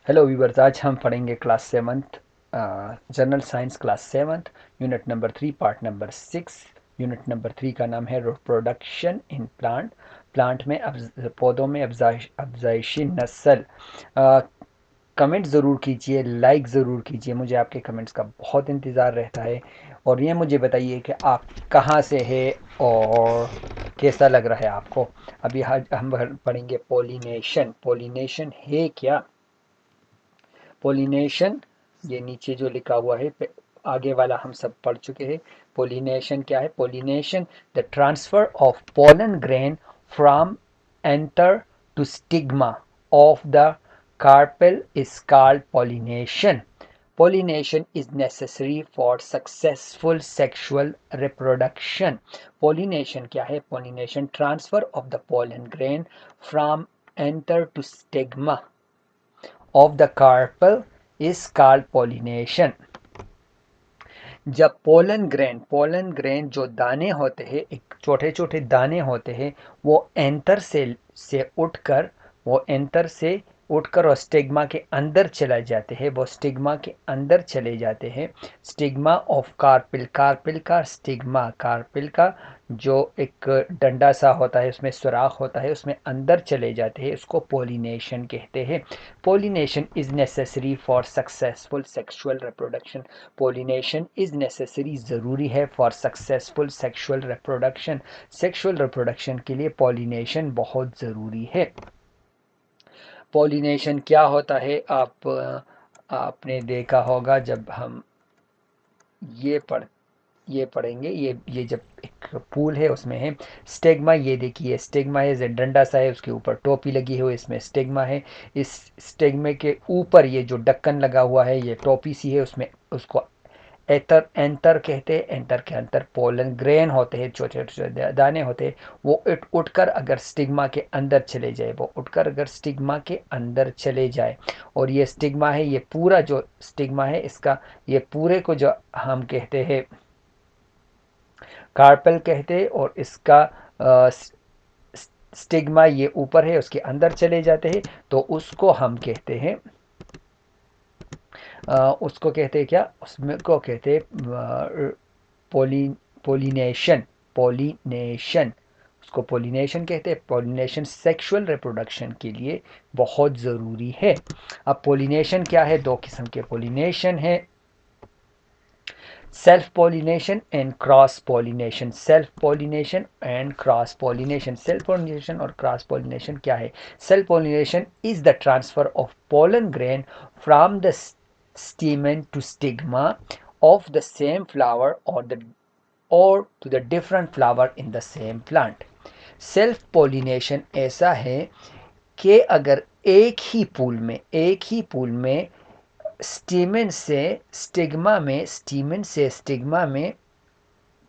Hello viewers, आज हम पढ़ेंगे class seventh general science class seventh unit number 3 part number 6। Unit number 3 का नाम है रिप्रोडक्शन इन प्लांट। प्लांट में पौधों में अफजाइशी नस्ल। कमेंट ज़रूर कीजिए, लाइक ज़रूर कीजिए, मुझे आपके कमेंट्स का बहुत इंतज़ार रहता है। और ये मुझे बताइए कि आप कहाँ से है और कैसा लग रहा है आपको। अभी हम पढ़ेंगे पोलिनेशन। पोलिनेशन है क्या? पोलिनेशन, ये नीचे जो लिखा हुआ है आगे वाला हम सब पढ़ चुके हैं। पोलिनेशन क्या है? Pollination, the transfer of pollen grain from anther to stigma of the carpel is called pollination. Pollination is necessary for successful sexual reproduction. Pollination क्या है? Pollination, transfer of the pollen grain from anther to stigma of the carpel is called pollination. जब pollen grain जो दाने होते हैं, एक छोटे छोटे दाने होते हैं, वो एंथर से उठकर वो एंथर से उठकर और स्टिग्मा के अंदर चला जाते हैं। वो स्टिग्मा के अंदर चले जाते हैं। स्टिग्मा ऑफ कार्पिल, कार्पिल का स्टिग्मा, कार्पिल का जो एक डंडा सा होता है, उसमें सुराख होता है, उसमें अंदर चले जाते हैं। उसको पोलिनेशन कहते हैं। Pollination is necessary for successful sexual reproduction. Pollination is necessary, ज़रूरी है, for successful sexual reproduction. Sexual reproduction के लिए पोलिनेशन बहुत ज़रूरी है. पोलिनेशन क्या होता है? आपने देखा होगा जब हम ये पढ़ ये पढ़ेंगे, ये जब एक फूल है उसमें है स्टेग्मा. ये देखिए स्टेग्मा है, डंडा सा है, उसके ऊपर टोपी लगी हुई, इसमें स्टेग्मा है. इस स्टेग्मे के ऊपर ये जो ढक्कन लगा हुआ है, ये टोपी सी है, उसमें उसको एतर एंतर कहते हैं. एंटर के अंदर पोलन ग्रेन होते हैं, छोटे छोटे दाने होते हैं. वो उठकर अगर स्टिग्मा के अंदर चले जाए, वो उठकर अगर स्टिग्मा के अंदर चले जाए, और ये स्टिग्मा है, ये पूरा जो स्टिग्मा है इसका, ये पूरे को जो हम कहते हैं कार्पेल कहते हैं, और इसका स्टिग्मा ये ऊपर है, उसके अंदर चले जाते हैं, तो उसको हम कहते हैं उसको कहते हैं क्या? उसमें को कहते हैं पोली पोलिनेशन. पोलिनेशन, उसको पोलिनेशन कहते हैं. पोलिनेशन सेक्सुअल रिप्रोडक्शन के लिए बहुत ज़रूरी है. अब पोलिनेशन क्या है? दो किस्म के पोलिनेशन है, self pollination and cross pollination. Self pollination and cross pollination. Self pollination और क्रॉस पोलिनेशन क्या है? Self pollination is the transfer of pollen grain from the stamen to stigma of the same flower or to the different flower in the same plant. Self pollination ऐसा है कि अगर एक ही पुल में स्टीमेन से स्टिग्मा में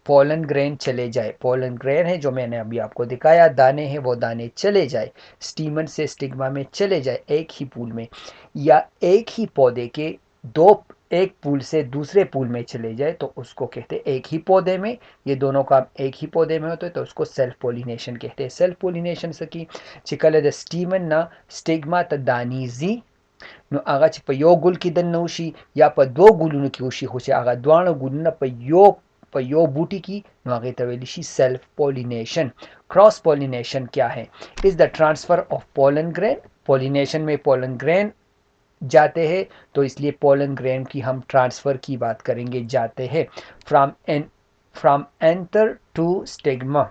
पोलन ग्रेन चले जाए. पोलन ग्रेन है जो मैंने अभी आपको दिखाया, दाने हैं, वो दाने चले जाए, स्टीमन से स्टिग्मा में चले जाए एक ही पुल में, या एक ही पौधे के दो एक पुल से दूसरे पुल में चले जाए, तो उसको कहते हैं एक ही पौधे में, ये दोनों काम एक ही पौधे में होते हैं, तो उसको सेल्फ पोलिनेशन कहते हैं. सेल्फ पोलिनेशन सकी चिकल स्टीमन ना स्टिग्मा त दानीजी no aga ci pa yo gul ki dan naushi ya pa do gulu ki ushi hoshi aga dwana gulu na pa yo बूटी की नुआगे तवेलिशी सेल्फ पोलिनेशन. क्रॉस पोलिनेशन क्या है? Is the transfer of pollen grain. Pollination में pollen grain जाते हैं, तो इसलिए pollen grain की हम ट्रांसफर की बात करेंगे, जाते हैं फ्रॉम एंथर टू स्टिग्मा.